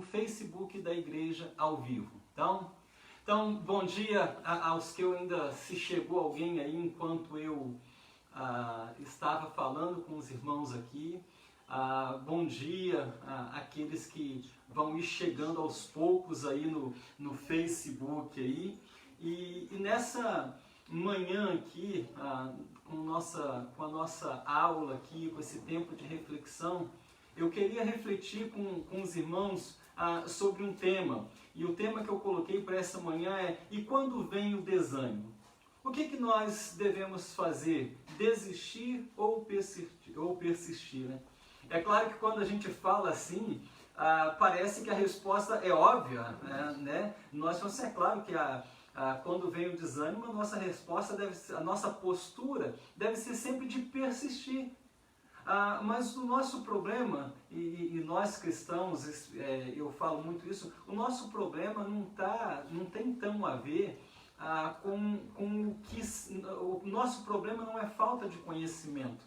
Facebook da igreja ao vivo. Então bom dia aos que eu ainda, se chegou alguém aí enquanto eu estava falando com os irmãos aqui. Bom dia àqueles que vão ir chegando aos poucos aí no Facebook aí. E nessa manhã aqui, com a nossa aula aqui, com esse tempo de reflexão, eu queria refletir com os irmãos sobre um tema. E o tema que eu coloquei para essa manhã é: e quando vem o desânimo? O que nós devemos fazer? Desistir ou persistir, né? É claro que quando a gente fala assim, parece que a resposta é óbvia, né? Nós falamos assim, é claro que quando vem o desânimo, a nossa resposta a nossa postura deve ser sempre de persistir. Mas o nosso problema, e nós cristãos, eu falo muito isso, o nosso problema não tem tão a ver com o que... O nosso problema não é falta de conhecimento.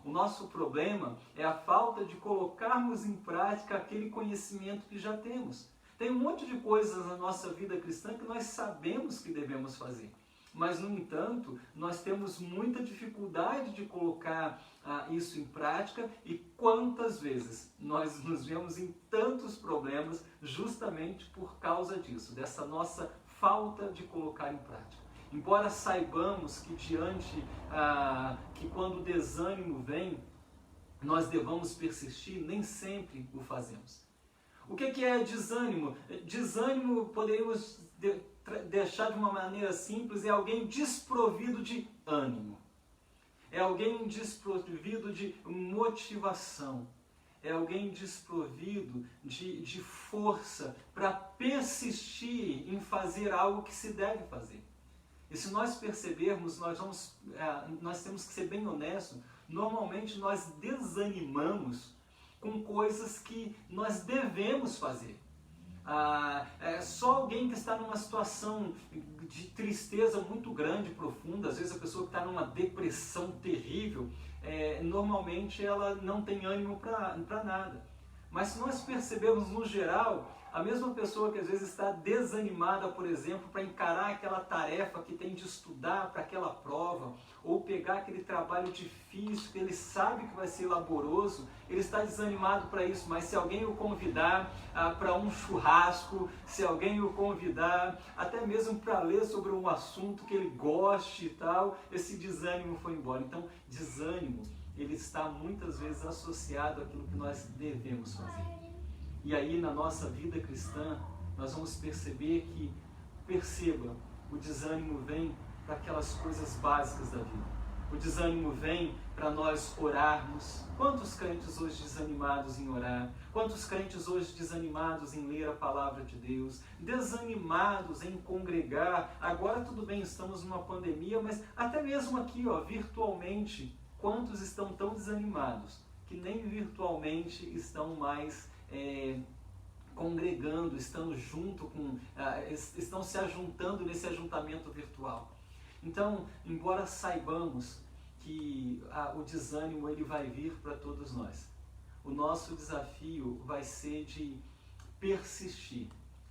O nosso problema é a falta de colocarmos em prática aquele conhecimento que já temos. Tem um monte de coisas na nossa vida cristã que nós sabemos que devemos fazer. Mas, no entanto, nós temos muita dificuldade de colocar isso em prática, e quantas vezes nós nos vemos em tantos problemas justamente por causa disso, dessa nossa falta de colocar em prática. Embora saibamos que que quando o desânimo vem, nós devamos persistir, nem sempre o fazemos. O que é desânimo? Desânimo, poderíamos deixar de uma maneira simples, é alguém desprovido de ânimo. É alguém desprovido de motivação. É alguém desprovido de força para persistir em fazer algo que se deve fazer. E se nós percebermos, nós temos que ser bem honestos, normalmente nós desanimamos com coisas que nós devemos fazer. Só alguém que está numa situação de tristeza muito grande, profunda, às vezes a pessoa que está numa depressão terrível, normalmente ela não tem ânimo para nada. Mas se nós percebemos no geral, a mesma pessoa que às vezes está desanimada, por exemplo, para encarar aquela tarefa que tem de estudar para aquela prova, ou pegar aquele trabalho difícil, que ele sabe que vai ser laboroso, ele está desanimado para isso. Mas se alguém o convidar para um churrasco, se alguém o convidar até mesmo para ler sobre um assunto que ele goste e tal, esse desânimo foi embora. Então, desânimo, ele está muitas vezes associado àquilo que nós devemos fazer. E aí, na nossa vida cristã, nós vamos perceber o desânimo vem para aquelas coisas básicas da vida. O desânimo vem para nós orarmos. Quantos crentes hoje desanimados em orar? Quantos crentes hoje desanimados em ler a palavra de Deus? Desanimados em congregar? Agora tudo bem, estamos numa pandemia, mas até mesmo aqui, virtualmente, quantos estão tão desanimados que nem virtualmente estão mais congregando, estão se ajuntando nesse ajuntamento virtual. Então, embora saibamos que o desânimo ele vai vir para todos nós, o nosso desafio vai ser de persistir,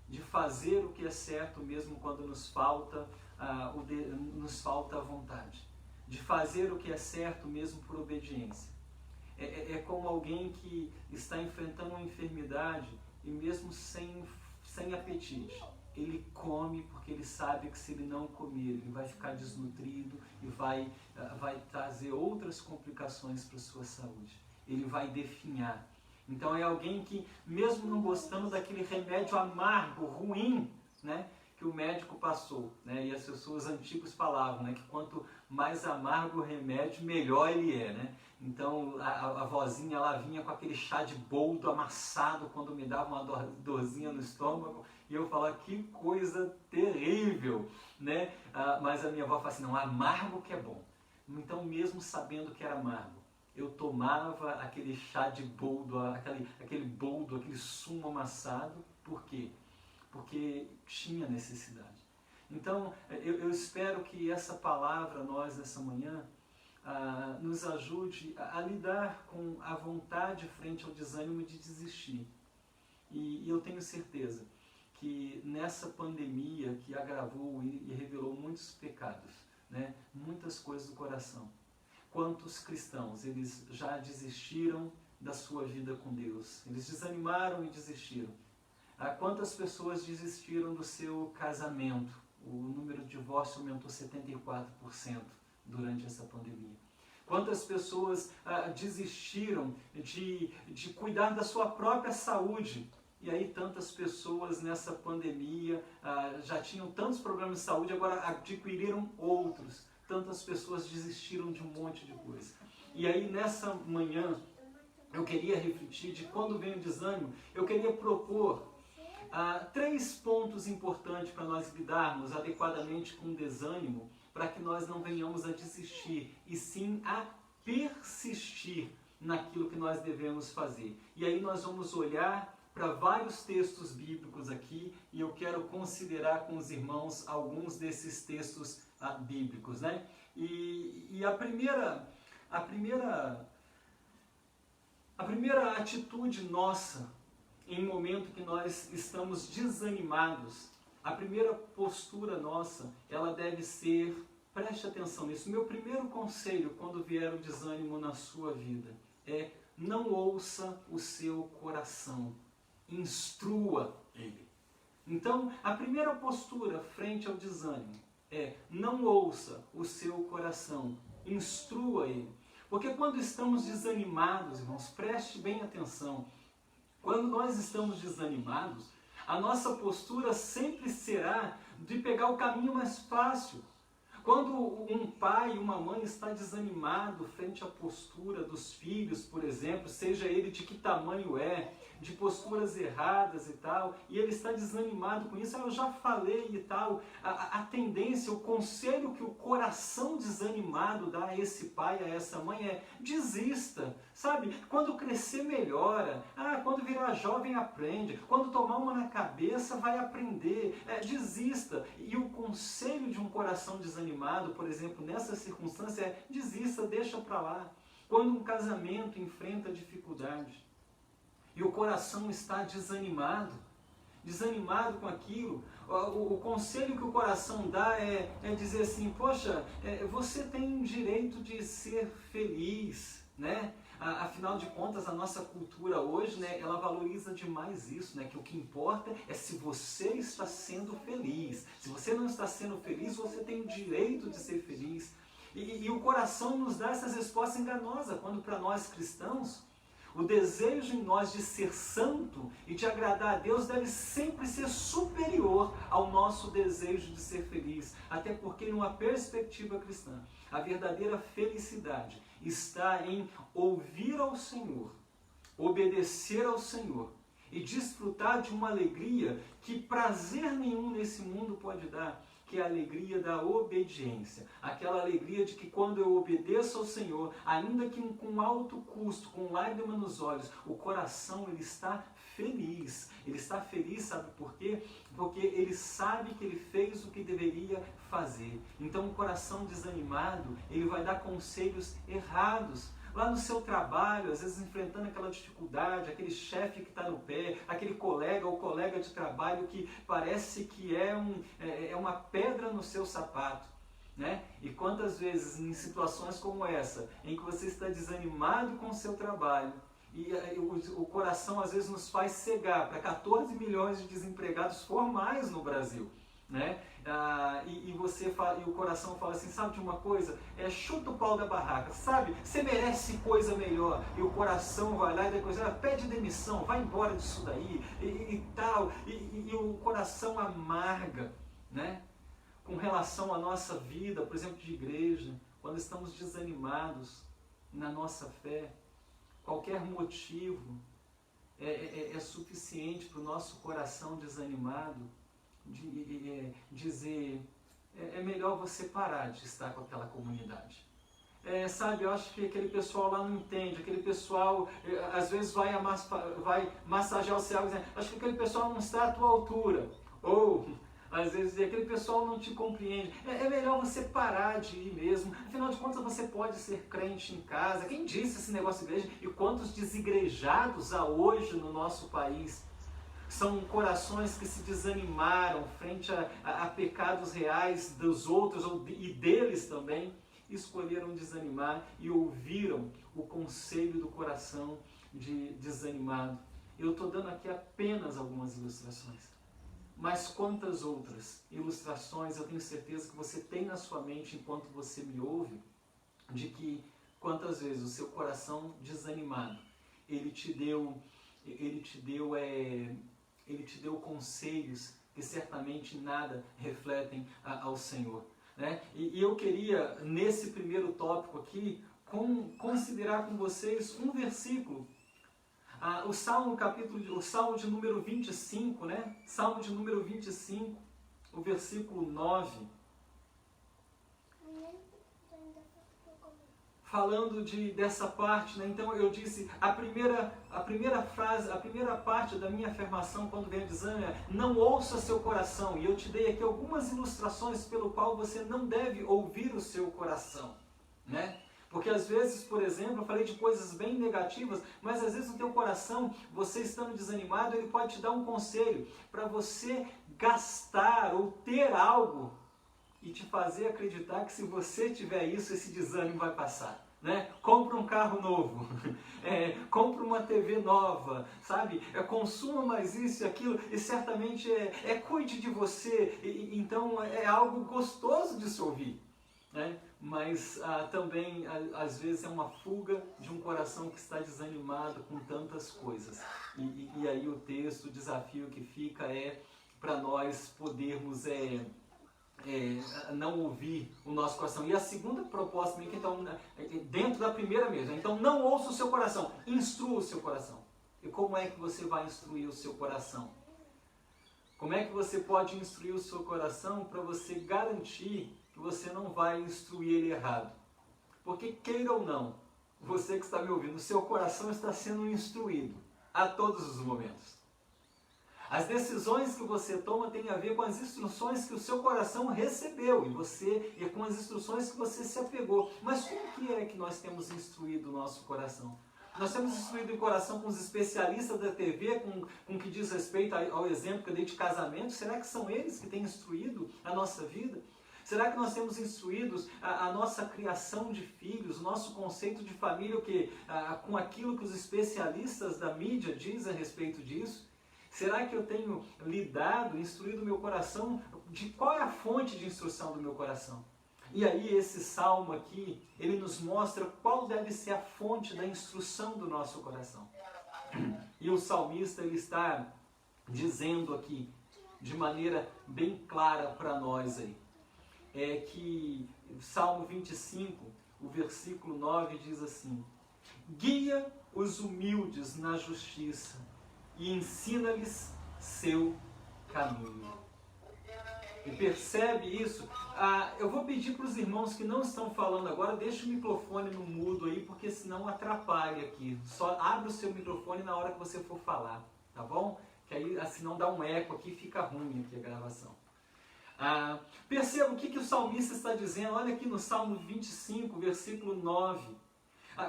de fazer o que é certo mesmo quando nos falta a vontade, de fazer o que é certo mesmo por obediência. É como alguém que está enfrentando uma enfermidade e mesmo sem apetite, ele come porque ele sabe que se ele não comer, ele vai ficar desnutrido e vai trazer outras complicações para a sua saúde. Ele vai definhar. Então é alguém que, mesmo não gostando daquele remédio amargo, ruim, né, que o médico passou, né, e as pessoas antigas falavam, né, que quanto mais amargo o remédio, melhor ele é, né? Então a vozinha ela vinha com aquele chá de boldo amassado quando me dava uma dorzinha no estômago, e eu falava, que coisa terrível, né? Mas a minha avó fala assim, não, amargo que é bom. Então, mesmo sabendo que era amargo, eu tomava aquele chá de boldo, aquele sumo amassado. Por quê? Porque tinha necessidade. Então, eu espero que essa palavra, nós, nessa manhã, nos ajude a lidar com a vontade frente ao desânimo de desistir. E eu tenho certeza que nessa pandemia que agravou e revelou muitos pecados, né? Muitas coisas do coração. Quantos cristãos, eles já desistiram da sua vida com Deus? Eles desanimaram e desistiram. Quantas pessoas desistiram do seu casamento? O número de divórcios aumentou 74% durante essa pandemia. Quantas pessoas desistiram de cuidar da sua própria saúde? E aí tantas pessoas nessa pandemia já tinham tantos problemas de saúde, agora adquiriram outros. Tantas pessoas desistiram de um monte de coisa. E aí nessa manhã eu queria refletir de quando vem o desânimo, eu queria propor 3 pontos importantes para nós lidarmos adequadamente com o desânimo, para que nós não venhamos a desistir, e sim a persistir naquilo que nós devemos fazer. E aí nós vamos olhar para vários textos bíblicos aqui, e eu quero considerar com os irmãos alguns desses textos bíblicos, né? E a primeira atitude nossa em momento que nós estamos desanimados, a primeira postura nossa, ela deve ser, preste atenção nisso, meu primeiro conselho quando vier o desânimo na sua vida é: não ouça o seu coração, instrua ele. Então, a primeira postura frente ao desânimo é: não ouça o seu coração, instrua ele. Porque quando estamos desanimados, irmãos, preste bem atenção, quando nós estamos desanimados, a nossa postura sempre será de pegar o caminho mais fácil. Quando um pai e uma mãe está desanimado frente à postura dos filhos, por exemplo, seja ele de que tamanho de posturas erradas e tal, e ele está desanimado com isso, eu já falei e tal, a tendência, o conselho que o coração desanimado dá a esse pai, a essa mãe é: desista, sabe? Quando crescer melhora, quando virar jovem aprende, quando tomar uma na cabeça vai aprender, desista. E o conselho de um coração desanimado, por exemplo, nessa circunstância é: desista, deixa para lá. Quando um casamento enfrenta dificuldade, e o coração está desanimado com aquilo, o conselho que o coração dá é dizer assim: poxa, você tem direito de ser feliz, né? Afinal de contas, a nossa cultura hoje, né, ela valoriza demais isso, né? Que o que importa é se você está sendo feliz. Se você não está sendo feliz, você tem o direito de ser feliz. E o coração nos dá essas respostas enganosas, quando para nós cristãos, o desejo em nós de ser santo e de agradar a Deus deve sempre ser superior ao nosso desejo de ser feliz. Até porque, numa perspectiva cristã, a verdadeira felicidade está em ouvir ao Senhor, obedecer ao Senhor e desfrutar de uma alegria que prazer nenhum nesse mundo pode dar, que é a alegria da obediência. Aquela alegria de que quando eu obedeço ao Senhor, ainda que com alto custo, com lágrima nos olhos, o coração ele está feliz. Ele está feliz, sabe por quê? Porque ele sabe que ele fez o que deveria fazer. Então o coração desanimado, ele vai dar conselhos errados. Lá no seu trabalho, às vezes enfrentando aquela dificuldade, aquele chefe que está no pé, aquele colega ou colega de trabalho que parece que é uma pedra no seu sapato, né? E quantas vezes em situações como essa, em que você está desanimado com o seu trabalho, e o coração às vezes nos faz cegar para 14 milhões de desempregados formais no Brasil, né? E o coração fala assim: sabe de uma coisa? Chuta o pau da barraca, sabe? Você merece coisa melhor. E o coração vai lá e depois pede demissão, vai embora disso daí e tal. E o coração amarga, né? Com relação à nossa vida, por exemplo, de igreja, quando estamos desanimados na nossa fé, qualquer motivo é suficiente para o nosso coração desanimado dizer: é melhor você parar de estar com aquela comunidade. Sabe, eu acho que aquele pessoal lá não entende, aquele pessoal às vezes vai massagear o céu dizendo: acho que aquele pessoal não está à tua altura. Ou às vezes aquele pessoal não te compreende. É melhor você parar de ir mesmo. Afinal de contas, você pode ser crente em casa. Quem disse esse negócio de igreja? E quantos desigrejados há hoje no nosso país? São corações que se desanimaram frente a pecados reais dos outros e deles também. Escolheram desanimar e ouviram o conselho do coração desanimado. Eu estou dando aqui apenas algumas ilustrações. Mas quantas outras ilustrações eu tenho certeza que você tem na sua mente enquanto você me ouve, de que quantas vezes o seu coração desanimado, ele te deu conselhos que certamente nada refletem ao Senhor, né? E eu queria, nesse primeiro tópico aqui, considerar com vocês um versículo. O Salmo de número 25, né? Salmo de número 25, o versículo 9. Falando dessa parte, né? Então eu disse, a primeira frase, a primeira parte da minha afirmação quando vem o desânimo é: não ouça seu coração. E eu te dei aqui algumas ilustrações pelo qual você não deve ouvir o seu coração, né? Porque às vezes, por exemplo, eu falei de coisas bem negativas, mas às vezes o teu coração, você estando desanimado, ele pode te dar um conselho para você gastar ou ter algo e te fazer acreditar que se você tiver isso, esse desânimo vai passar, né? Compra um carro novo, compra uma TV nova, sabe? Consuma mais isso e aquilo, e certamente cuide de você, então é algo gostoso de se ouvir, né? Mas também, às vezes, é uma fuga de um coração que está desanimado com tantas coisas. E aí o texto, o desafio que fica é para nós podermos não ouvir o nosso coração. E a segunda proposta, então, dentro da primeira mesmo, então não ouça o seu coração, instrua o seu coração. E como é que você vai instruir o seu coração? Como é que você pode instruir o seu coração para você garantir que você não vai instruir ele errado? Porque, queira ou não, você que está me ouvindo, o seu coração está sendo instruído a todos os momentos. As decisões que você toma têm a ver com as instruções que o seu coração recebeu e com as instruções que você se apegou. Mas como que é que nós temos instruído o nosso coração? Nós temos instruído o coração com os especialistas da TV, com o que diz respeito ao exemplo que eu dei de casamento. Será que são eles que têm instruído a nossa vida? Será que nós temos instruídos a nossa criação de filhos, o nosso conceito de família, com aquilo que os especialistas da mídia dizem a respeito disso? Será que eu tenho instruído o meu coração? De qual é a fonte de instrução do meu coração? E aí esse salmo aqui, ele nos mostra qual deve ser a fonte da instrução do nosso coração. E o salmista, ele está dizendo aqui, de maneira bem clara para nós aí, que o Salmo 25, o versículo 9 diz assim: guia os humildes na justiça e ensina-lhes seu caminho. E percebe isso? Eu vou pedir para os irmãos que não estão falando agora, deixa o microfone no mudo aí, porque senão atrapalha aqui. Só abre o seu microfone na hora que você for falar, tá bom? Que aí, assim, não dá um eco aqui, fica ruim aqui a gravação. Perceba o que o salmista está dizendo. Olha aqui no Salmo 25, versículo 9.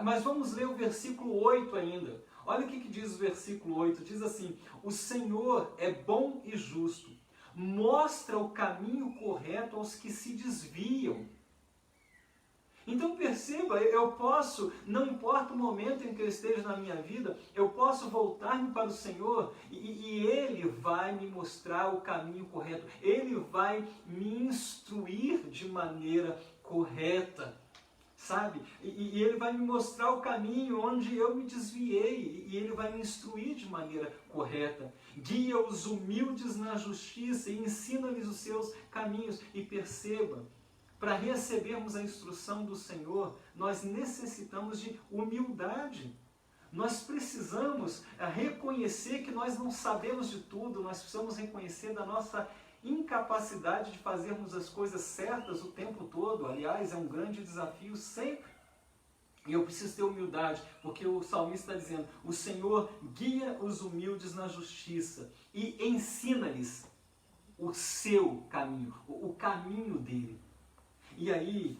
Mas vamos ler o versículo 8 ainda. Olha o que diz o versículo 8. Diz assim: o Senhor é bom e justo, mostra o caminho correto aos que se desviam. Então perceba, eu posso, não importa o momento em que eu esteja na minha vida, eu posso voltar-me para o Senhor e Ele vai me mostrar o caminho correto. Ele vai me instruir de maneira correta, sabe? E Ele vai me mostrar o caminho onde eu me desviei e Ele vai me instruir de maneira correta. Guia os humildes na justiça e ensina-lhes os seus caminhos. E perceba, para recebermos a instrução do Senhor, nós necessitamos de humildade. Nós precisamos reconhecer que nós não sabemos de tudo, nós precisamos reconhecer da nossa incapacidade de fazermos as coisas certas o tempo todo. Aliás, é um grande desafio sempre. E eu preciso ter humildade, porque o salmista está dizendo: o Senhor guia os humildes na justiça e ensina-lhes o seu caminho, o caminho dele. E aí,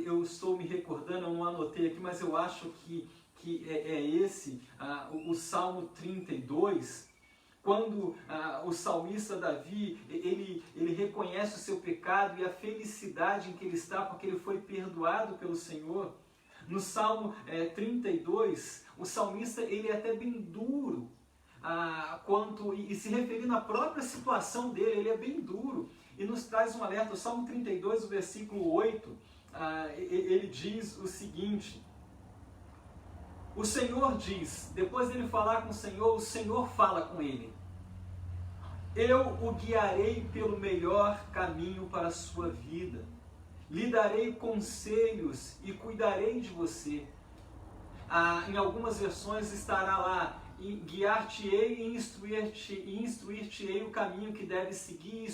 eu estou me recordando, eu não anotei aqui, mas eu acho que esse, o Salmo 32, Quando o salmista Davi, ele reconhece o seu pecado e a felicidade em que ele está, porque ele foi perdoado pelo Senhor. No Salmo 32, o salmista ele é até bem duro, e se referindo à própria situação dele, ele é bem duro. E nos traz um alerta. O Salmo 32, o versículo 8, ele diz o seguinte: o Senhor diz, depois dele falar com o Senhor fala com ele: eu o guiarei pelo melhor caminho para a sua vida, lhe darei conselhos e cuidarei de você. Em algumas versões estará lá: guiar-te-ei e instruir-te-ei o caminho que deve seguir,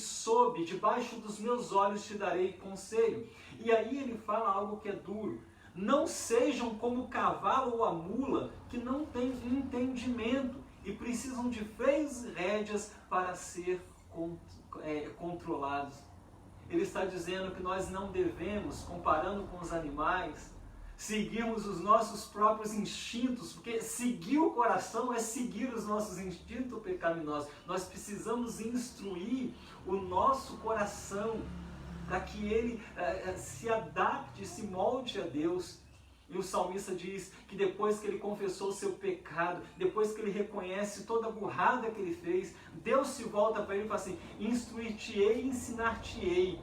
e debaixo dos meus olhos te darei conselho. E aí ele fala algo que é duro: não sejam como o cavalo ou a mula, que não têm entendimento e precisam de freios e rédeas para ser controlados. Ele está dizendo que nós não devemos, comparando com os animais, seguirmos os nossos próprios instintos, porque seguir o coração é seguir os nossos instintos pecaminosos. Nós precisamos instruir o nosso coração para que ele se adapte, se molde a Deus. E o salmista diz que depois que ele confessou o seu pecado, depois que ele reconhece toda a burrada que ele fez, Deus se volta para ele e fala assim: instruir-te-ei e ensinar-te-ei.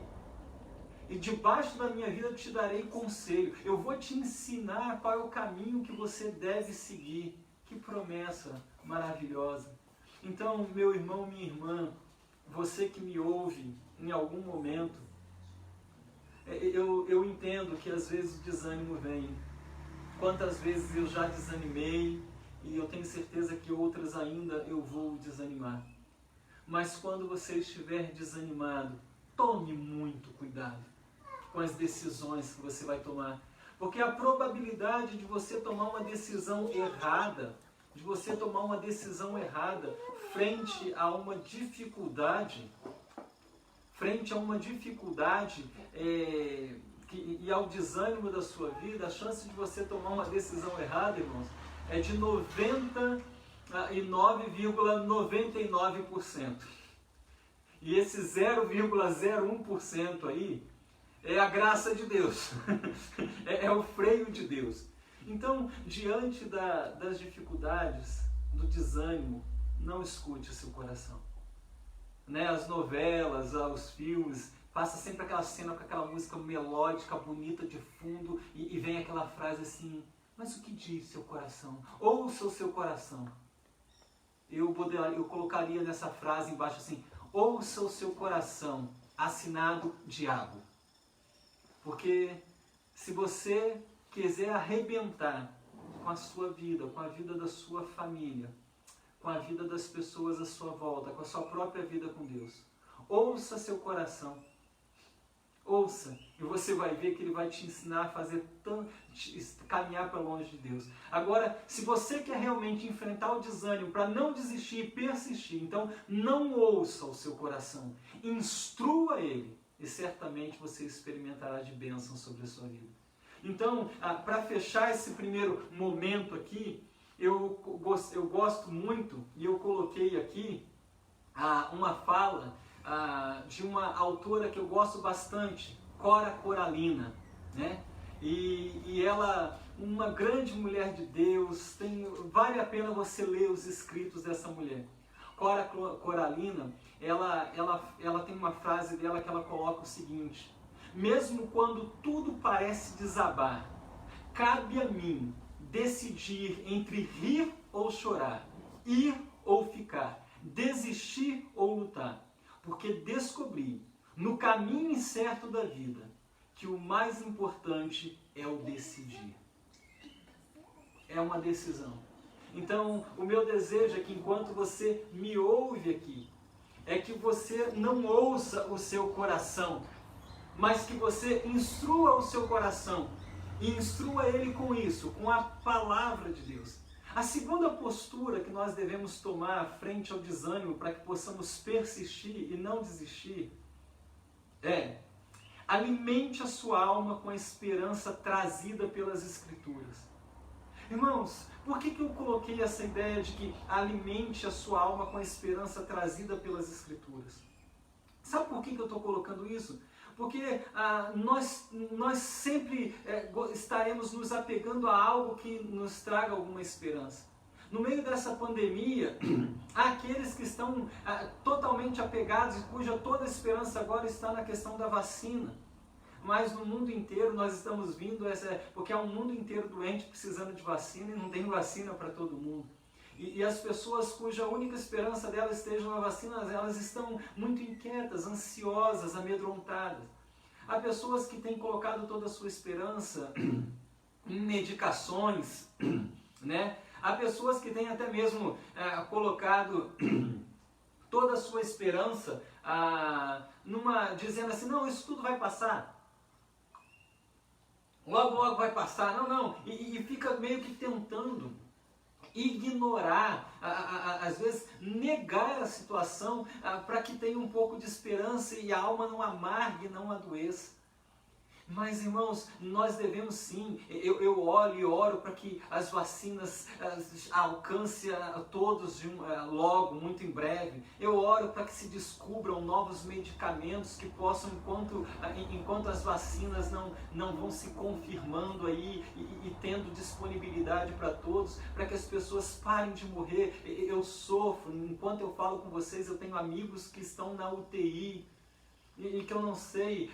E debaixo da minha vida eu te darei conselho. Eu vou te ensinar qual é o caminho que você deve seguir. Que promessa maravilhosa. Então, meu irmão, minha irmã, você que me ouve em algum momento, eu entendo que às vezes o desânimo vem. Quantas vezes eu já desanimei e eu tenho certeza que outras ainda eu vou desanimar. Mas quando você estiver desanimado, tome muito cuidado com as decisões que você vai tomar. Porque a probabilidade de você tomar uma decisão errada, frente a uma dificuldade, e ao desânimo da sua vida, a chance de você tomar uma decisão errada, irmãos, é de 99,99%. E esse 0,01% aí é a graça de Deus, é o freio de Deus. Então, diante das dificuldades, do desânimo, não escute o seu coração. As novelas, os filmes, passa sempre aquela cena com aquela música melódica, bonita de fundo, e vem aquela frase assim: mas o que diz seu coração? Ouça o seu coração. Eu colocaria nessa frase embaixo assim: ouça o seu coração, assinado diabo. Porque se você quiser arrebentar com a sua vida, com a vida da sua família, com a vida das pessoas à sua volta, com a sua própria vida com Deus, ouça seu coração. Ouça, e você vai ver que ele vai te ensinar a caminhar para longe de Deus. Agora, se você quer realmente enfrentar o desânimo para não desistir e persistir, então não ouça o seu coração, instrua ele, e certamente você experimentará de bênção sobre a sua vida. Então, para fechar esse primeiro momento aqui, eu gosto muito, e eu coloquei aqui uma fala de uma autora que eu gosto bastante, Cora Coralina, né? E ela, uma grande mulher de Deus, vale a pena você ler os escritos dessa mulher. Cora Coralina, ela tem uma frase dela que ela coloca o seguinte: mesmo quando tudo parece desabar, cabe a mim decidir entre rir ou chorar, ir ou ficar, desistir ou lutar. Porque descobri, no caminho incerto da vida, que o mais importante é o decidir. É uma decisão. Então, o meu desejo é que enquanto você me ouve aqui, é que você não ouça o seu coração, mas que você instrua o seu coração, e instrua ele com isso, com a palavra de Deus. A segunda postura que nós devemos tomar frente ao desânimo para que possamos persistir e não desistir é: alimente a sua alma com a esperança trazida pelas Escrituras. Irmãos, por que eu coloquei essa ideia de que alimente a sua alma com a esperança trazida pelas Escrituras? Sabe por que eu estou colocando isso? Porque nós sempre estaremos nos apegando a algo que nos traga alguma esperança. No meio dessa pandemia, há aqueles que estão totalmente apegados e cuja toda a esperança agora está na questão da vacina. Mas no mundo inteiro nós estamos vindo, porque há um mundo inteiro doente precisando de vacina e não tem vacina para todo mundo. E as pessoas cuja única esperança delas esteja na vacina, elas estão muito inquietas, ansiosas, amedrontadas. Há pessoas que têm colocado toda a sua esperança em medicações, né? Há pessoas que têm até mesmo colocado toda a sua esperança dizendo assim, não, isso tudo vai passar. Logo, logo vai passar. Não. E fica meio que tentando ignorar, às vezes negar a situação para que tenha um pouco de esperança e a alma não amargue, não adoeça. Mas, irmãos, nós devemos sim, eu oro e oro para que as vacinas alcancem a todos logo, muito em breve. Eu oro para que se descubram novos medicamentos que possam, enquanto as vacinas não vão se confirmando aí e tendo disponibilidade para todos, para que as pessoas parem de morrer. Eu sofro, enquanto eu falo com vocês, eu tenho amigos que estão na UTI, e que eu não sei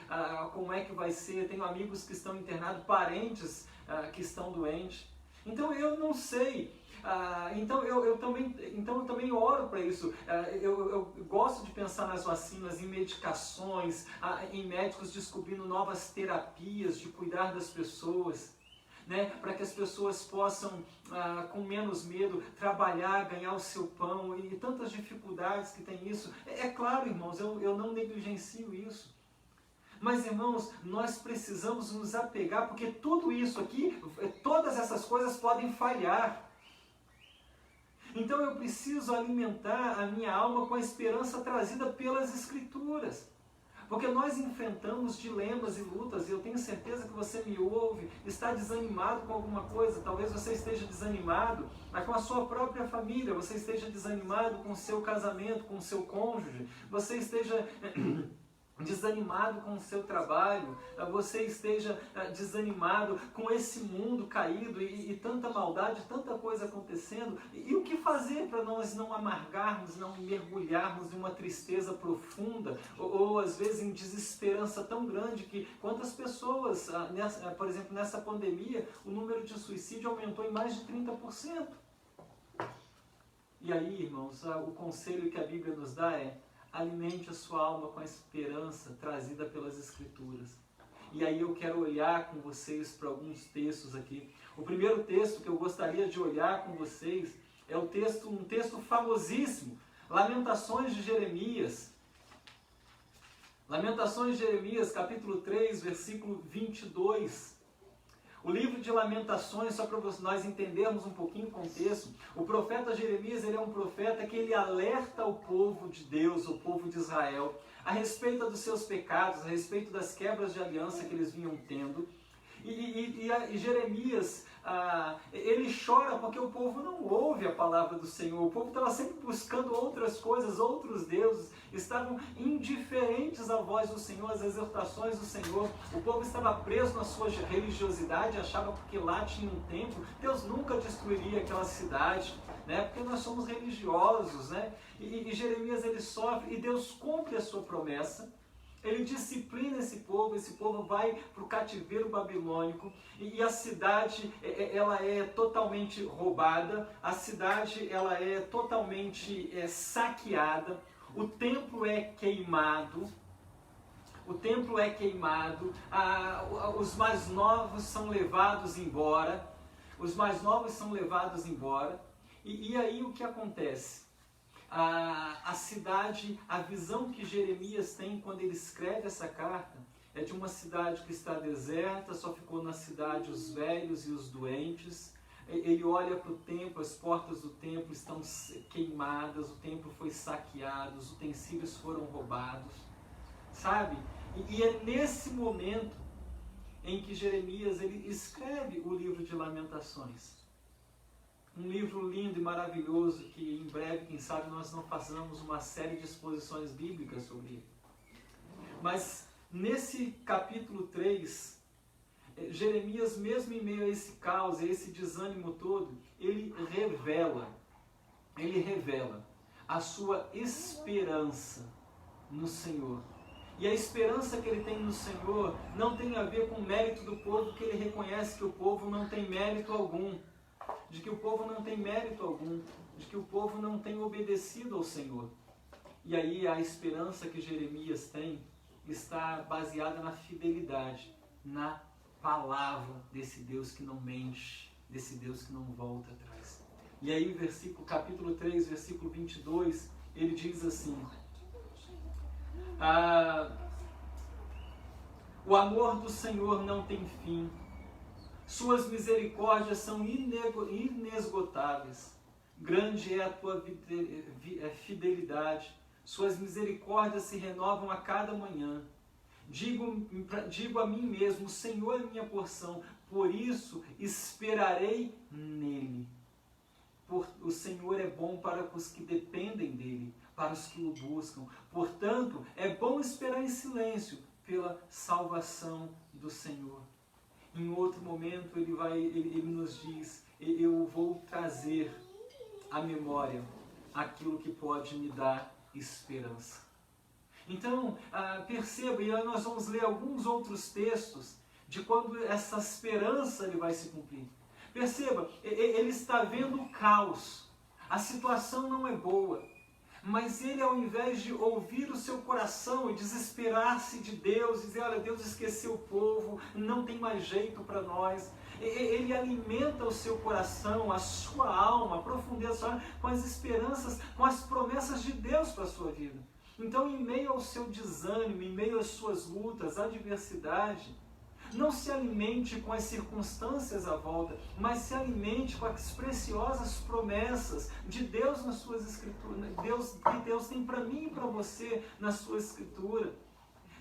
como é que vai ser. Tenho amigos que estão internados, parentes que estão doentes. Então eu não sei. Então eu também oro para isso. Eu gosto de pensar nas vacinas, em medicações, em médicos descobrindo novas terapias de cuidar das pessoas. Né, para que as pessoas possam, com menos medo, trabalhar, ganhar o seu pão, e tantas dificuldades que tem isso. É claro, irmãos, eu não negligencio isso. Mas, irmãos, nós precisamos nos apegar, porque tudo isso aqui, todas essas coisas podem falhar. Então eu preciso alimentar a minha alma com a esperança trazida pelas Escrituras. Porque nós enfrentamos dilemas e lutas, e eu tenho certeza que você me ouve, está desanimado com alguma coisa. Talvez você esteja desanimado com a sua própria família, você esteja desanimado com o seu casamento, com o seu cônjuge, você esteja desanimado com o seu trabalho, você esteja desanimado com esse mundo caído e tanta maldade, tanta coisa acontecendo. E o que fazer para nós não amargarmos, não mergulharmos em uma tristeza profunda, ou às vezes em desesperança tão grande que quantas pessoas, por exemplo, nessa pandemia, o número de suicídio aumentou em mais de 30%. E aí, irmãos, o conselho que a Bíblia nos dá é: alimente a sua alma com a esperança trazida pelas Escrituras. E aí eu quero olhar com vocês para alguns textos aqui. O primeiro texto que eu gostaria de olhar com vocês é um texto famosíssimo, Lamentações de Jeremias. Lamentações de Jeremias, capítulo 3, versículo 22. O livro de Lamentações, só para nós entendermos um pouquinho o contexto, o profeta Jeremias, ele é um profeta que ele alerta o povo de Deus, o povo de Israel, a respeito dos seus pecados, a respeito das quebras de aliança que eles vinham tendo. E Jeremias, ele chora porque o povo não ouve a palavra do Senhor. O povo estava sempre buscando outras coisas, outros deuses, estavam indiferentes à voz do Senhor, às exortações do Senhor. O povo estava preso na sua religiosidade, achava que lá tinha um templo. Deus nunca destruiria aquela cidade, né? Porque nós somos religiosos, né? E Jeremias, ele sofre, e Deus cumpre a sua promessa. Ele disciplina esse povo vai para o cativeiro babilônico, e a cidade ela é totalmente roubada, a cidade ela é totalmente saqueada, o templo é queimado, os mais novos são levados embora, e aí o que acontece? A cidade, a visão que Jeremias tem quando ele escreve essa carta é de uma cidade que está deserta, só ficou na cidade os velhos e os doentes. Ele olha para o templo, as portas do templo estão queimadas, o templo foi saqueado, os utensílios foram roubados, sabe? E é nesse momento em que Jeremias ele escreve o livro de Lamentações. Um livro lindo e maravilhoso que em breve, quem sabe, nós não façamos uma série de exposições bíblicas sobre ele. Mas nesse capítulo 3, Jeremias, mesmo em meio a esse caos, a esse desânimo todo, ele revela a sua esperança no Senhor. E a esperança que ele tem no Senhor não tem a ver com o mérito do povo, que ele reconhece que o povo não tem mérito algum, de que o povo não tem mérito algum, de que o povo não tem obedecido ao Senhor. E aí a esperança que Jeremias tem está baseada na fidelidade, na palavra desse Deus que não mente, desse Deus que não volta atrás. E aí capítulo 3, versículo 22, ele diz assim: o amor do Senhor não tem fim, suas misericórdias são inesgotáveis, grande é a tua fidelidade, suas misericórdias se renovam a cada manhã. Digo a mim mesmo, o Senhor é minha porção, por isso esperarei nele. O Senhor é bom para os que dependem dele, para os que o buscam. Portanto, é bom esperar em silêncio pela salvação do Senhor. Em outro momento ele nos diz: eu vou trazer à memória aquilo que pode me dar esperança. Então, perceba, e nós vamos ler alguns outros textos de quando essa esperança ele vai se cumprir. Perceba, ele está vendo o caos, a situação não é boa, mas ele, ao invés de ouvir o seu coração e desesperar-se de Deus, dizer: olha, Deus esqueceu o povo, não tem mais jeito para nós, ele alimenta o seu coração, a sua alma, a profundeza da sua alma, com as esperanças, com as promessas de Deus para a sua vida. Então, em meio ao seu desânimo, em meio às suas lutas, à adversidade, não se alimente com as circunstâncias à volta, mas se alimente com as preciosas promessas de Deus nas suas escrituras, que Deus tem para mim e para você na sua escritura.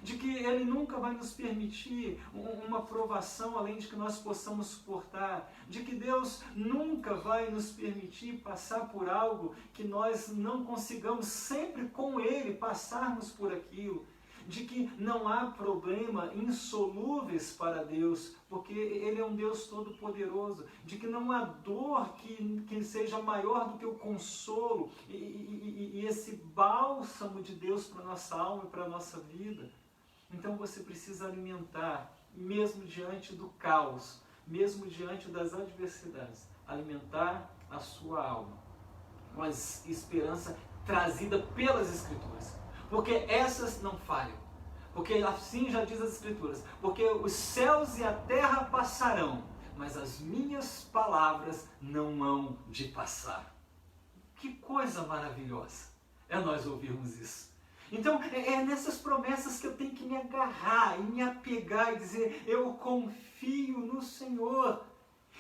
De que Ele nunca vai nos permitir uma provação além de que nós possamos suportar, de que Deus nunca vai nos permitir passar por algo que nós não consigamos sempre com Ele passarmos por aquilo, de que não há problema insolúveis para Deus, porque Ele é um Deus todo-poderoso, de que não há dor que seja maior do que o consolo e esse bálsamo de Deus para a nossa alma e para a nossa vida. Então você precisa alimentar, mesmo diante do caos, mesmo diante das adversidades, alimentar a sua alma com a esperança trazida pelas Escrituras. Porque essas não falham. Porque assim já diz as Escrituras. Porque os céus e a terra passarão, mas as minhas palavras não hão de passar. Que coisa maravilhosa é nós ouvirmos isso. Então, é nessas promessas que eu tenho que me agarrar e me apegar e dizer: eu confio no Senhor.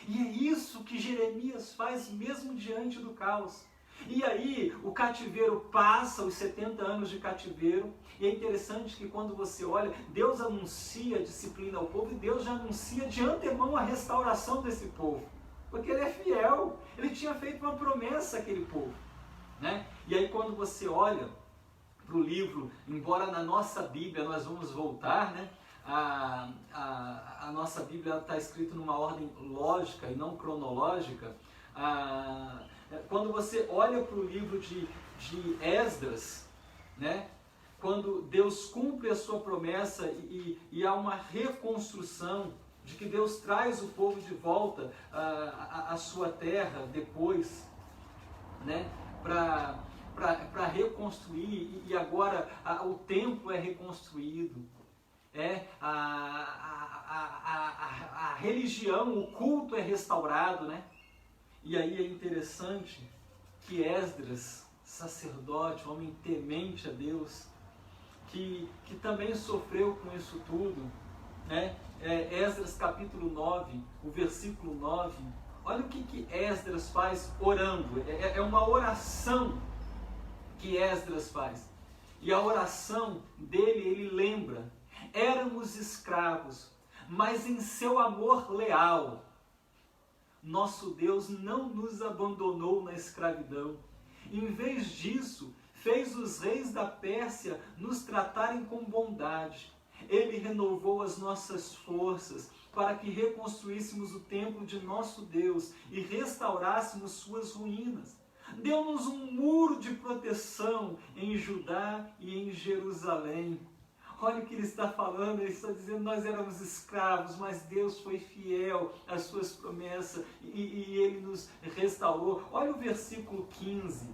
E é isso que Jeremias faz mesmo diante do caos. E aí, o cativeiro passa, os 70 anos de cativeiro, e é interessante que quando você olha, Deus anuncia a disciplina ao povo e Deus já anuncia de antemão a restauração desse povo. Porque Ele é fiel, Ele tinha feito uma promessa àquele povo. Né? E aí quando você olha para o livro, embora na nossa Bíblia nós vamos voltar, né? A nossa Bíblia está escrita numa ordem lógica e não cronológica. Quando você olha para o livro de Esdras, né? Quando Deus cumpre a sua promessa e há uma reconstrução de que Deus traz o povo de volta à sua terra depois, né? Para reconstruir, e agora o templo é reconstruído, a religião, o culto é restaurado, né? E aí é interessante que Esdras, sacerdote, homem temente a Deus, que também sofreu com isso tudo, né? Esdras capítulo 9, o versículo 9, olha o que Esdras faz orando, é uma oração que Esdras faz. E a oração dele, ele lembra: éramos escravos, mas em seu amor leal nosso Deus não nos abandonou na escravidão. Em vez disso, fez os reis da Pérsia nos tratarem com bondade. Ele renovou as nossas forças para que reconstruíssemos o templo de nosso Deus e restaurássemos suas ruínas. Deu-nos um muro de proteção em Judá e em Jerusalém. Olha o que ele está falando, ele está dizendo, nós éramos escravos, mas Deus foi fiel às suas promessas e ele nos restaurou. Olha o versículo 15.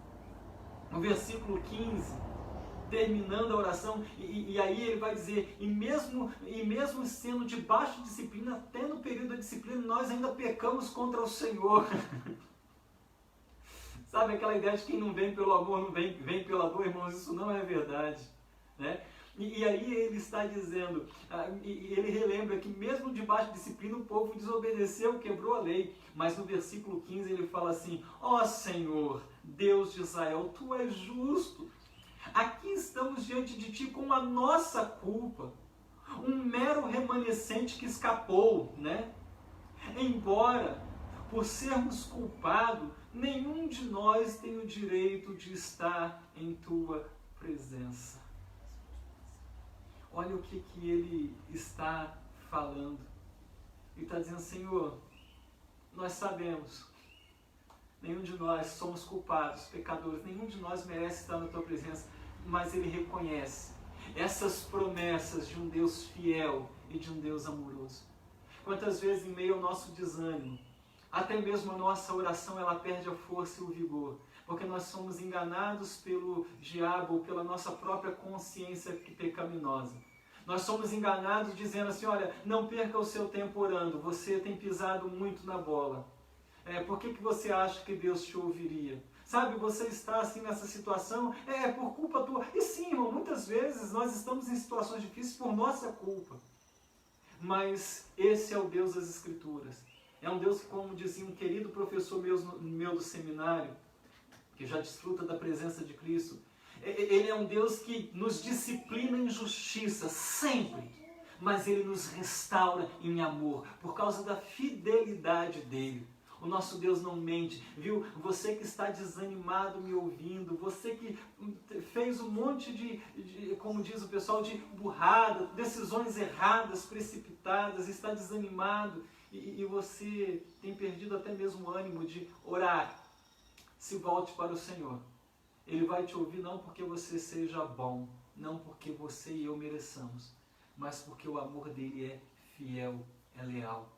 No versículo 15, terminando a oração, e aí ele vai dizer, e mesmo sendo debaixo de disciplina, até no período da disciplina, nós ainda pecamos contra o Senhor. Sabe aquela ideia de quem não vem pelo amor, não vem pela dor, irmãos? Isso não é verdade, né? E aí ele está dizendo, ele relembra que mesmo debaixo de disciplina o povo desobedeceu, quebrou a lei. Mas no versículo 15 ele fala assim, ó Senhor, Deus de Israel, Tu és justo. Aqui estamos diante de Ti com a nossa culpa, um mero remanescente que escapou, né? Embora, por sermos culpados, nenhum de nós tem o direito de estar em Tua presença. Olha o que ele está falando. Ele está dizendo, Senhor, nós sabemos, nenhum de nós somos culpados, pecadores, nenhum de nós merece estar na Tua presença, mas ele reconhece essas promessas de um Deus fiel e de um Deus amoroso. Quantas vezes em meio ao nosso desânimo, até mesmo a nossa oração, ela perde a força e o vigor, porque nós somos enganados pelo diabo ou pela nossa própria consciência pecaminosa. Nós somos enganados dizendo assim, olha, não perca o seu tempo orando, você tem pisado muito na bola. Por que você acha que Deus te ouviria? Sabe, você está assim nessa situação, por culpa tua. E sim, irmão, muitas vezes nós estamos em situações difíceis por nossa culpa. Mas esse é o Deus das Escrituras. É um Deus que, como dizia um querido professor meu do seminário, que já desfruta da presença de Cristo, Ele é um Deus que nos disciplina em justiça, sempre, mas Ele nos restaura em amor, por causa da fidelidade dEle. O nosso Deus não mente, viu? Você que está desanimado me ouvindo, você que fez um monte de como diz o pessoal, de burrada, decisões erradas, precipitadas, está desanimado e você tem perdido até mesmo o ânimo de orar. Se volte para o Senhor. Ele vai te ouvir não porque você seja bom, não porque você e eu mereçamos, mas porque o amor dele é fiel, é leal.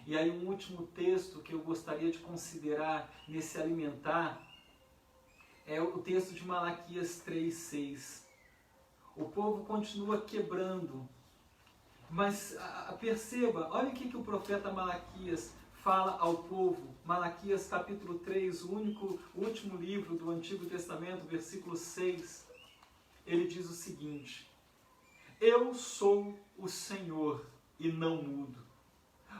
E aí um último texto que eu gostaria de considerar nesse alimentar é o texto de Malaquias 3:6. O povo continua quebrando, mas perceba, olha o que o profeta Malaquias fala ao povo. Malaquias capítulo 3, o último livro do Antigo Testamento, versículo 6, ele diz o seguinte: Eu sou o Senhor e não mudo.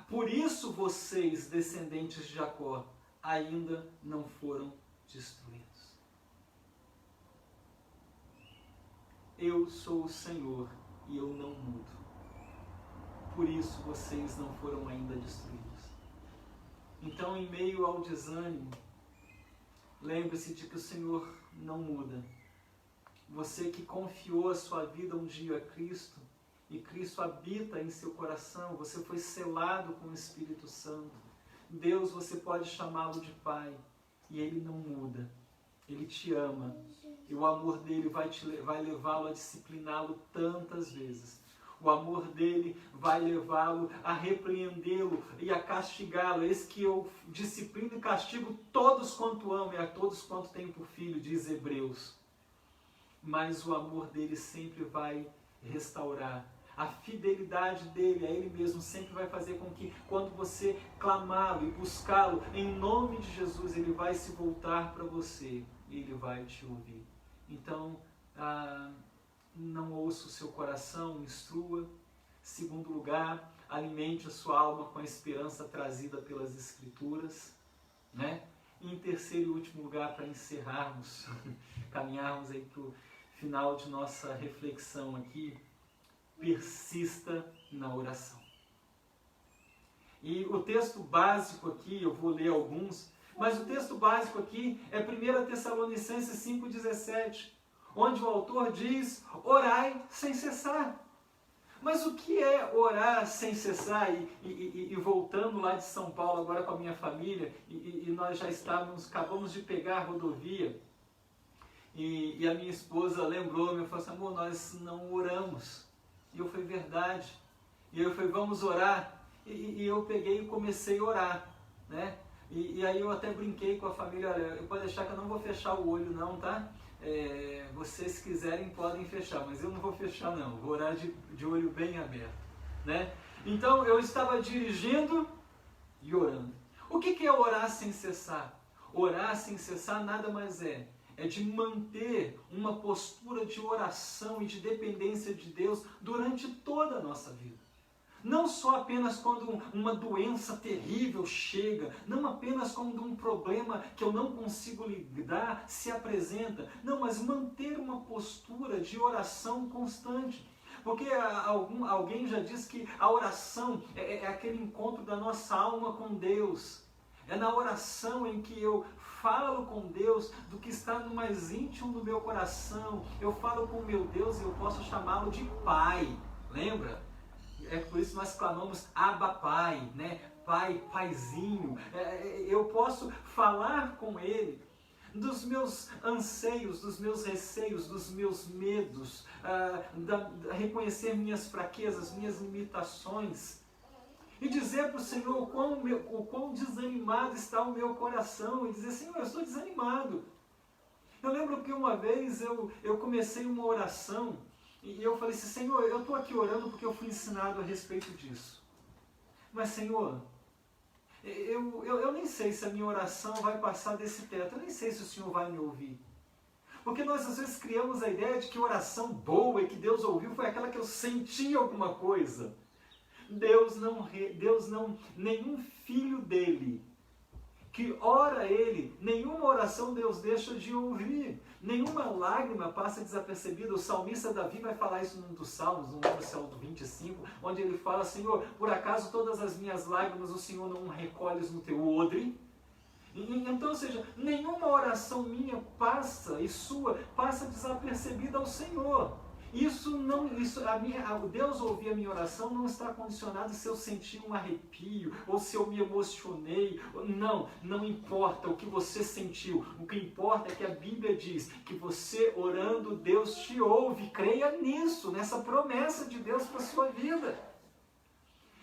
Por isso vocês, descendentes de Jacó, ainda não foram destruídos. Eu sou o Senhor e eu não mudo. Por isso vocês não foram ainda destruídos. Então, em meio ao desânimo, lembre-se de que o Senhor não muda. Você que confiou a sua vida um dia a Cristo, e Cristo habita em seu coração, você foi selado com o Espírito Santo. Deus, você pode chamá-lo de Pai, e Ele não muda. Ele te ama, e o amor dele vai levá-lo a discipliná-lo tantas vezes. O amor dele vai levá-lo a repreendê-lo e a castigá-lo. Eis que eu disciplino e castigo todos quanto amo, e a todos quanto tenho por filho, diz Hebreus. Mas o amor dele sempre vai restaurar. A fidelidade dele a ele mesmo sempre vai fazer com que, quando você clamá-lo e buscá-lo, em nome de Jesus, ele vai se voltar para você e ele vai te ouvir. Então, não ouça o seu coração, instrua. Segundo lugar, alimente a sua alma com a esperança trazida pelas Escrituras, né? E em terceiro e último lugar, para encerrarmos, caminharmos aí para o final de nossa reflexão aqui, persista na oração. E o texto básico aqui, eu vou ler alguns, mas o texto básico aqui é 1 Tessalonicenses 5,17, onde o autor diz, orai sem cessar. Mas o que é orar sem cessar? E voltando lá de São Paulo agora com a minha família, e nós já acabamos de pegar a rodovia, e a minha esposa lembrou-me, falou assim, amor, nós não oramos. E eu falei, verdade. E eu falei, vamos orar. E eu peguei e comecei a orar, né? E aí eu até brinquei com a família, olha, pode deixar que eu não vou fechar o olho não, tá? Vocês se quiserem podem fechar, mas eu não vou fechar não, vou orar de olho bem aberto, né? Então eu estava dirigindo e orando. O que é orar sem cessar? Orar sem cessar nada mais é de manter uma postura de oração e de dependência de Deus durante toda a nossa vida. Não só apenas quando uma doença terrível chega, não apenas quando um problema que eu não consigo lidar se apresenta, não, mas manter uma postura de oração constante. Porque alguém já disse que a oração é aquele encontro da nossa alma com Deus. É na oração em que eu falo com Deus do que está no mais íntimo do meu coração. Eu falo com o meu Deus e eu posso chamá-lo de Pai. Lembra? É por isso que nós clamamos Abba Pai, né? Pai, Paizinho. Eu posso falar com Ele dos meus anseios, dos meus receios, dos meus medos, reconhecer minhas fraquezas, minhas limitações. E dizer para o Senhor o quão desanimado está o meu coração. E dizer, Senhor, eu estou desanimado. Eu lembro que uma vez eu comecei uma oração. E eu falei assim, Senhor, eu estou aqui orando porque eu fui ensinado a respeito disso. Mas, Senhor, eu nem sei se a minha oração vai passar desse teto. Eu nem sei se o Senhor vai me ouvir. Porque nós, às vezes, criamos a ideia de que oração boa e que Deus ouviu foi aquela que eu senti alguma coisa. Deus não, nenhum filho dele que ora ele, nenhuma oração Deus deixa de ouvir. Nenhuma lágrima passa desapercebida. O salmista Davi vai falar isso num dos salmos, no Salmo 25, onde ele fala, Senhor, por acaso todas as minhas lágrimas o Senhor não recolhes no teu odre? Então, ou seja, nenhuma oração minha passa, e sua, passa desapercebida ao Senhor. Deus ouvir a minha oração não está condicionado se eu senti um arrepio ou se eu me emocionei. Não importa o que você sentiu. O que importa é que a Bíblia diz que você orando, Deus te ouve. Creia nisso, nessa promessa de Deus para a sua vida.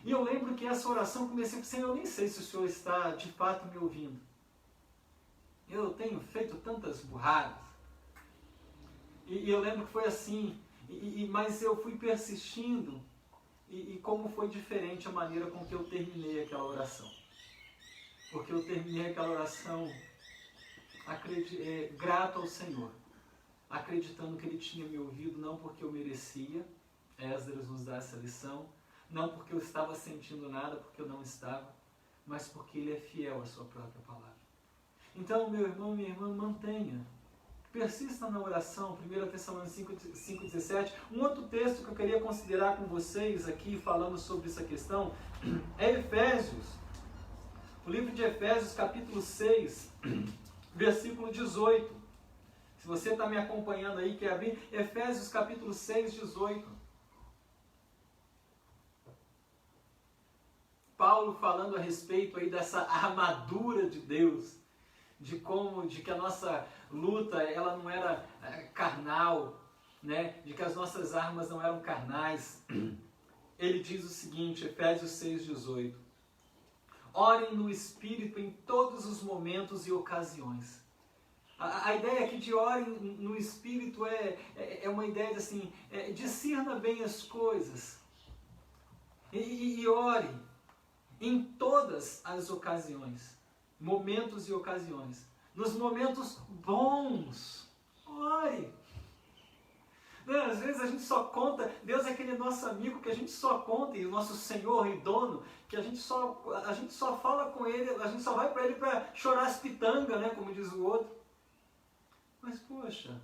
E eu lembro que essa oração comecei a dizer, Senhor, eu nem sei se o Senhor está de fato me ouvindo. Eu tenho feito tantas burradas. E eu lembro que foi assim. Mas eu fui persistindo e como foi diferente a maneira com que eu terminei aquela oração. Porque eu terminei aquela oração grato ao Senhor, acreditando que Ele tinha me ouvido, não porque eu merecia, Esdras nos dá essa lição, não porque eu estava sentindo nada, porque eu não estava, mas porque Ele é fiel à sua própria palavra. Então, meu irmão, minha irmã, mantenha. Persista na oração, 1 Tessalonicenses 5,17. Um outro texto que eu queria considerar com vocês aqui, falando sobre essa questão, é Efésios. O livro de Efésios, capítulo 6, versículo 18. Se você está me acompanhando aí, quer abrir, Efésios, capítulo 6, 18. Paulo falando a respeito aí dessa armadura de Deus, de que a nossa luta ela não era carnal, né? De que as nossas armas não eram carnais. Ele diz o seguinte, Efésios 6,18: orem no Espírito em todos os momentos e ocasiões. A ideia aqui de orem no Espírito é uma ideia de assim, discirna bem as coisas e ore em todas as ocasiões. Momentos e ocasiões. Nos momentos bons, ore. Às vezes a gente só conta, Deus é aquele nosso amigo que a gente só conta, e o nosso Senhor e dono, que a gente só fala com Ele, a gente só vai para Ele para chorar as pitangas, né, como diz o outro. Mas poxa,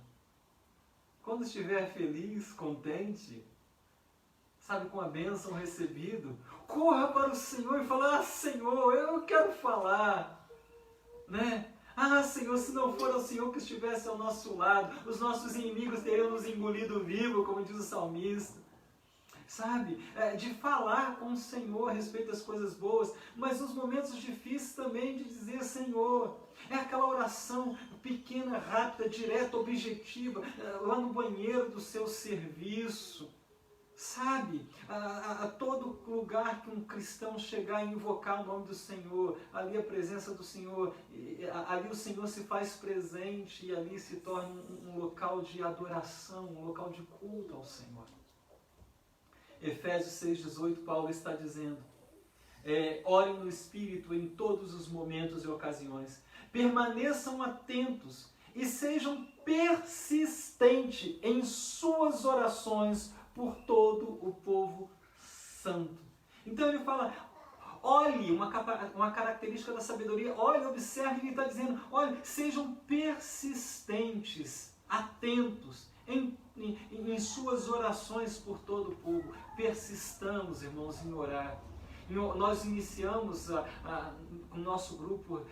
quando estiver feliz, contente, sabe, com a bênção recebido, corra para o Senhor e fala: ah, Senhor, eu quero falar, né? Ah, Senhor, se não for o Senhor que estivesse ao nosso lado, os nossos inimigos teriam nos engolido vivo, como diz o salmista. Sabe, de falar com o Senhor a respeito das coisas boas, mas nos momentos difíceis também de dizer: Senhor, é aquela oração pequena, rápida, direta, objetiva, lá no banheiro do seu serviço. Sabe, a todo lugar que um cristão chegar e invocar o nome do Senhor, ali a presença do Senhor, ali o Senhor se faz presente e ali se torna um local de adoração, um local de culto ao Senhor. Efésios 6,18, Paulo está dizendo: orem no Espírito em todos os momentos e ocasiões, permaneçam atentos e sejam persistentes em suas orações por todo o povo santo. Então ele fala: olhe, uma característica da sabedoria, olhe, observe, ele está dizendo: olhe, sejam persistentes, atentos em suas orações por todo o povo. Persistamos, irmãos, em orar. Nós iniciamos o nosso grupo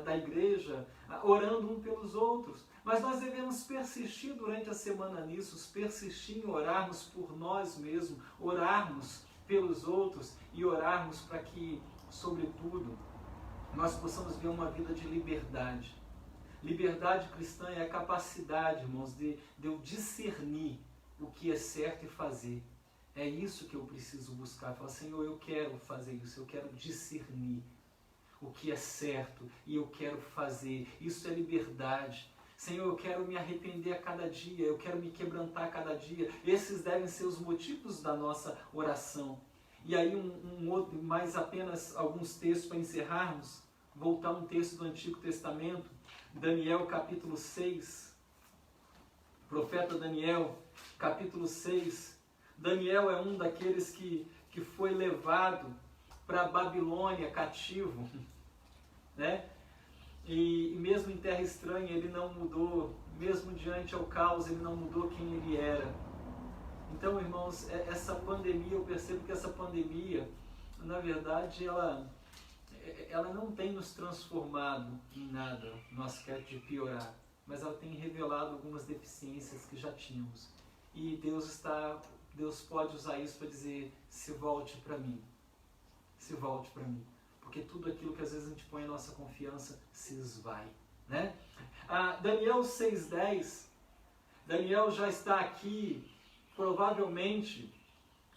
da igreja orando um pelos outros, mas nós devemos persistir durante a semana nisso, persistir em orarmos por nós mesmos, orarmos pelos outros e orarmos para que, sobretudo, nós possamos ver uma vida de liberdade. Liberdade cristã é a capacidade, irmãos, de eu discernir o que é certo e fazer. É isso que eu preciso buscar. Falar: Senhor, eu quero fazer isso, eu quero discernir o que é certo e eu quero fazer. Isso é liberdade. Senhor, eu quero me arrepender a cada dia, eu quero me quebrantar a cada dia. Esses devem ser os motivos da nossa oração. E aí mais apenas alguns textos para encerrarmos. Voltar a um texto do Antigo Testamento, Daniel capítulo 6, profeta Daniel, capítulo 6. Daniel é um daqueles que foi levado para a Babilônia cativo, né? E mesmo em terra estranha ele não mudou, mesmo diante ao caos ele não mudou quem ele era. Então, irmãos, essa pandemia, eu percebo que essa pandemia, na verdade, ela não tem nos transformado em nada no aspecto de piorar, mas ela tem revelado algumas deficiências que já tínhamos. E Deus pode usar isso para dizer: se volte para mim, se volte para mim, porque tudo aquilo que às vezes a gente põe a nossa confiança se esvai, né? Daniel 6,10, Daniel já está aqui, provavelmente,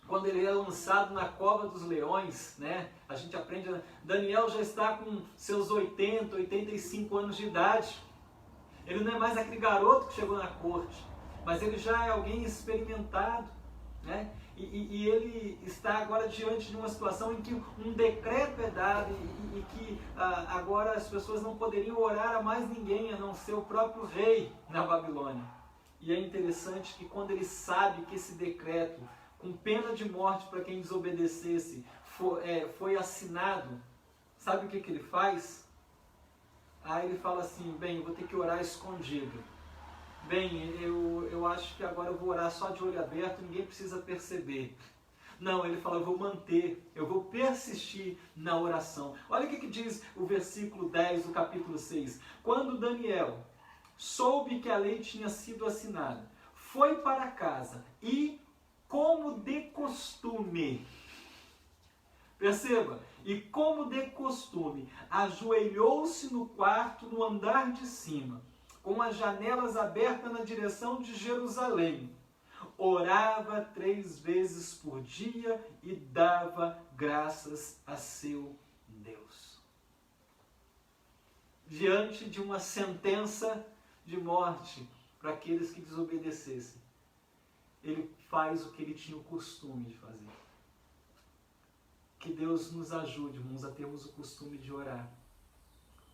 quando ele é lançado na cova dos leões, né? A gente aprende, Daniel já está com seus 80, 85 anos de idade. Ele não é mais aquele garoto que chegou na corte, mas ele já é alguém experimentado, né? E ele está agora diante de uma situação em que um decreto é dado e que agora as pessoas não poderiam orar a mais ninguém a não ser o próprio rei na Babilônia. E é interessante que quando ele sabe que esse decreto, com pena de morte para quem desobedecesse, foi assinado, sabe o que ele faz? Aí ele fala assim: bem, eu vou ter que orar escondido. Bem, eu acho que agora eu vou orar só de olho aberto, ninguém precisa perceber. Não, ele fala: eu vou manter, eu vou persistir na oração. Olha o que diz o versículo 10 do capítulo 6. Quando Daniel soube que a lei tinha sido assinada, foi para casa e, como de costume, perceba, e como de costume, ajoelhou-se no quarto no andar de cima, com as janelas abertas na direção de Jerusalém. Orava 3 vezes por dia e dava graças a seu Deus. Diante de uma sentença de morte para aqueles que desobedecessem, ele faz o que ele tinha o costume de fazer. Que Deus nos ajude, irmãos, a termos o costume de orar.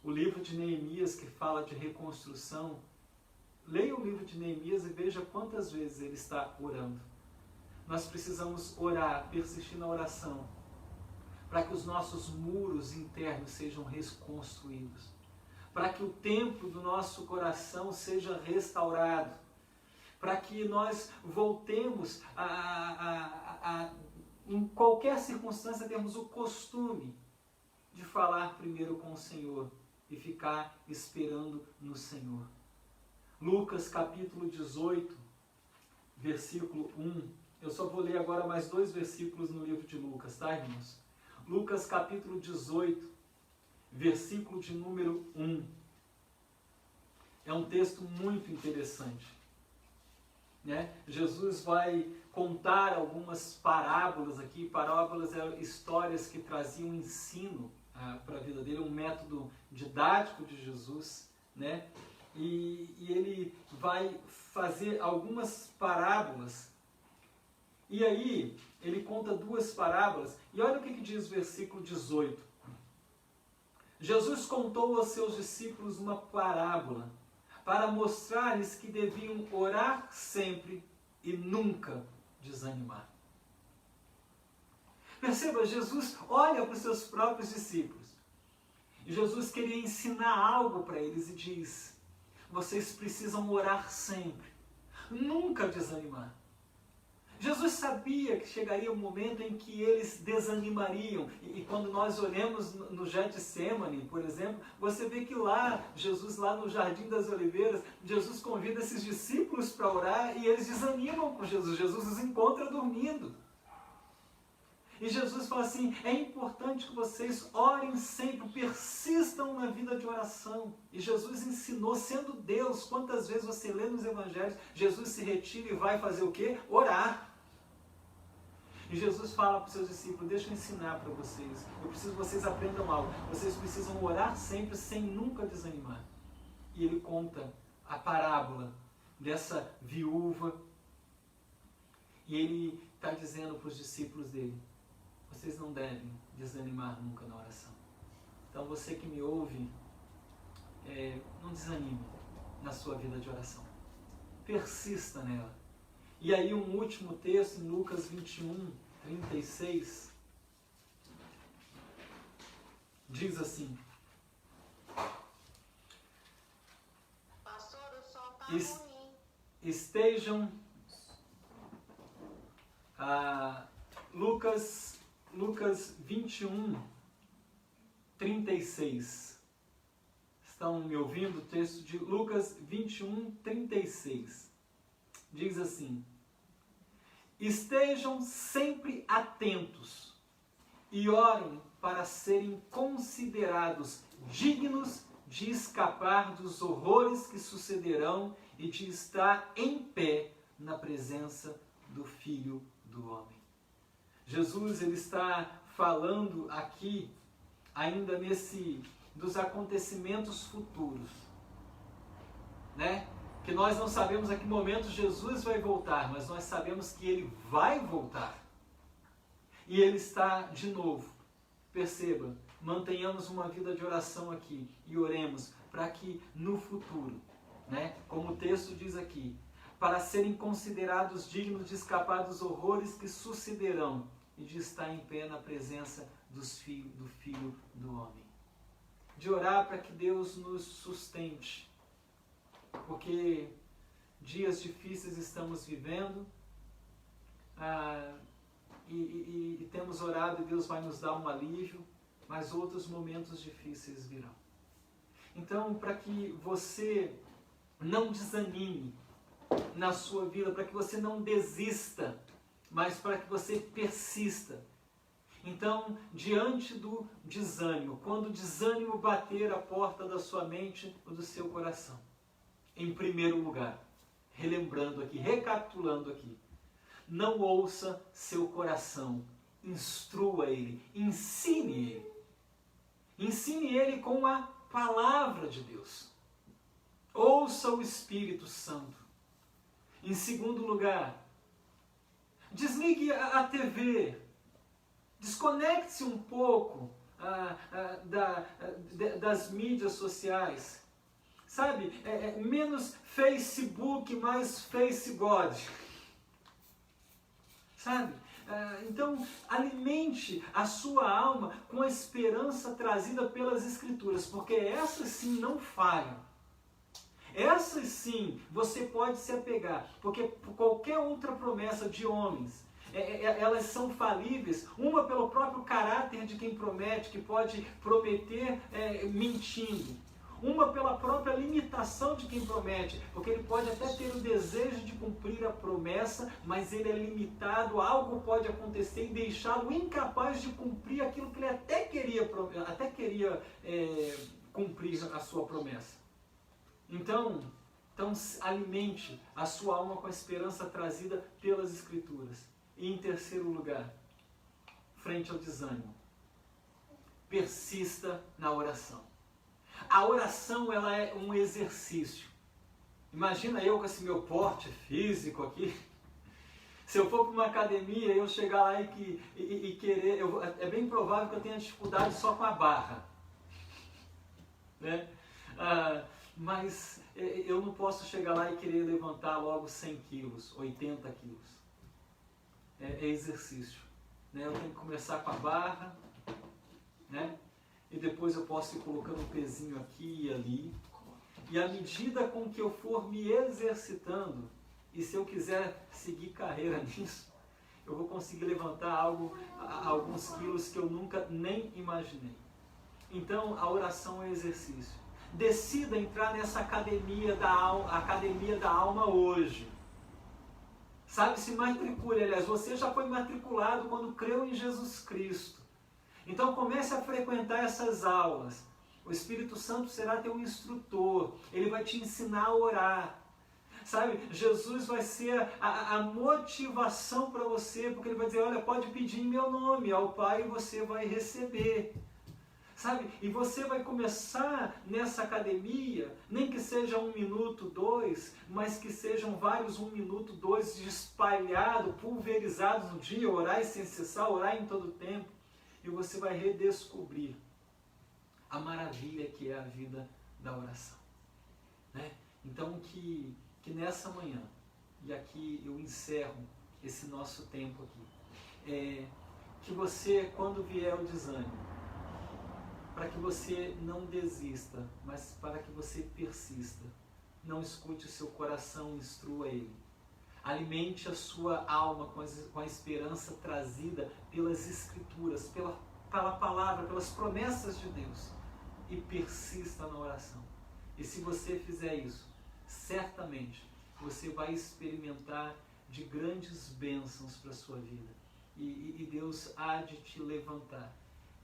O livro de Neemias, que fala de reconstrução, leia o livro de Neemias e veja quantas vezes ele está orando. Nós precisamos orar, persistir na oração, para que os nossos muros internos sejam reconstruídos, para que o templo do nosso coração seja restaurado, para que nós voltemos em qualquer circunstância, termos o costume de falar primeiro com o Senhor e ficar esperando no Senhor. Lucas capítulo 18, versículo 1. Eu só vou ler agora mais 2 versículos no livro de Lucas, tá, irmãos? Lucas capítulo 18, versículo de número 1. É um texto muito interessante, né? Jesus vai contar algumas parábolas aqui. Parábolas eram histórias que traziam ensino para a vida dele, um método didático de Jesus, né? E ele vai fazer algumas parábolas. E aí, ele conta 2 parábolas. E olha o que diz o versículo 18. Jesus contou aos seus discípulos uma parábola para mostrar-lhes que deviam orar sempre e nunca desanimar. Perceba, Jesus olha para os seus próprios discípulos. E Jesus queria ensinar algo para eles e diz: vocês precisam orar sempre, nunca desanimar. Jesus sabia que chegaria um momento em que eles desanimariam. E quando nós olhamos no Getsemane, por exemplo, você vê que lá, Jesus lá no Jardim das Oliveiras, Jesus convida esses discípulos para orar e eles desanimam com Jesus. Jesus os encontra dormindo. E Jesus fala assim: é importante que vocês orem sempre, persistam na vida de oração. E Jesus ensinou, sendo Deus, quantas vezes você lê nos evangelhos, Jesus se retira e vai fazer o quê? Orar. E Jesus fala para os seus discípulos: deixa eu ensinar para vocês, eu preciso que vocês aprendam algo, vocês precisam orar sempre sem nunca desanimar. E ele conta a parábola dessa viúva, e ele está dizendo para os discípulos dele: vocês não devem desanimar nunca na oração. Então você que me ouve, não desanime na sua vida de oração, persista nela. E aí um último texto em Lucas 21, 36, diz assim: Pastor, o sol está ruim. Estejam... Lucas 21, 36. Estão me ouvindo? O texto de Lucas 21, 36. Diz assim: estejam sempre atentos e orem para serem considerados dignos de escapar dos horrores que sucederão e de estar em pé na presença do Filho do Homem. Jesus, ele está falando aqui ainda dos acontecimentos futuros, né? Que nós não sabemos a que momento Jesus vai voltar, mas nós sabemos que ele vai voltar. E ele está de novo. Perceba, mantenhamos uma vida de oração aqui e oremos para que no futuro, né, como o texto diz aqui, para serem considerados dignos de escapar dos horrores que sucederão e de estar em pé na presença do Filho do Homem. De orar para que Deus nos sustente, porque dias difíceis estamos vivendo, e temos orado e Deus vai nos dar um alívio, mas outros momentos difíceis virão. Então, para que você não desanime na sua vida, para que você não desista, mas para que você persista. Então, diante do desânimo, quando o desânimo bater a porta da sua mente ou do seu coração, em primeiro lugar, relembrando aqui, recapitulando aqui, não ouça seu coração, instrua ele, ensine ele. Ensine ele com a palavra de Deus. Ouça o Espírito Santo. Em segundo lugar, desligue a TV, desconecte-se um pouco das mídias sociais. Sabe, menos Facebook, mais Face God. Sabe? Então, alimente a sua alma com a esperança trazida pelas Escrituras, porque essas sim não falham. essas sim você pode se apegar, porque qualquer outra promessa de homens, elas são falíveis, uma pelo próprio caráter de quem promete, que pode prometer mentindo, uma pela própria limitação de quem promete, porque ele pode até ter o desejo de cumprir a promessa, mas ele é limitado, algo pode acontecer e deixá-lo incapaz de cumprir aquilo que ele até queria cumprir a sua promessa. Então alimente a sua alma com a esperança trazida pelas Escrituras. E em terceiro lugar, frente ao desânimo, persista na oração. A oração, ela é um exercício. Imagina eu com esse meu porte físico aqui. Se eu for para uma academia e eu chegar lá e querer, é bem provável que eu tenha dificuldade só com a barra, né? Mas eu não posso chegar lá e querer levantar logo 100 quilos, 80 quilos. É exercício, né? Eu tenho que começar com a barra, né? E depois eu posso ir colocando um pezinho aqui e ali. E à medida com que eu for me exercitando, e se eu quiser seguir carreira nisso, eu vou conseguir levantar alguns quilos que eu nunca nem imaginei. Então, a oração é exercício. Decida entrar nessa academia da alma hoje. Sabe, se matricule. Aliás, você já foi matriculado quando creu em Jesus Cristo. Então comece a frequentar essas aulas. O Espírito Santo será teu instrutor. Ele vai te ensinar a orar. Sabe, Jesus vai ser a motivação para você, porque ele vai dizer, olha, pode pedir em meu nome ao Pai e você vai receber. Sabe, e você vai começar nessa academia, nem que seja 1 minuto, 2, mas que sejam vários 1 minuto, 2 espalhados, pulverizados no dia, orar sem cessar, orar em todo o tempo. E você vai redescobrir a maravilha que é a vida da oração, né? Então que nessa manhã, e aqui eu encerro esse nosso tempo aqui, que você, quando vier o desânimo, para que você não desista, mas para que você persista, não escute o seu coração, instrua ele. Alimente a sua alma com a esperança trazida pelas Escrituras, pela palavra, pelas promessas de Deus. E persista na oração. E se você fizer isso, certamente você vai experimentar de grandes bênçãos para a sua vida. E Deus há de te levantar.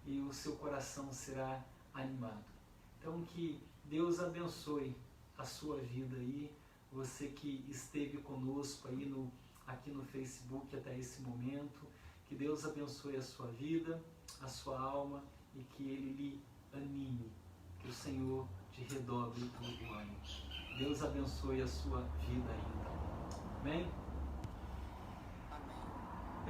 E o seu coração será animado. Então que Deus abençoe a sua vida aí. Você que esteve conosco aí aqui no Facebook até esse momento, que Deus abençoe a sua vida, a sua alma e que Ele lhe anime, que o Senhor te redobre o ânimo. Deus abençoe a sua vida ainda. Amém?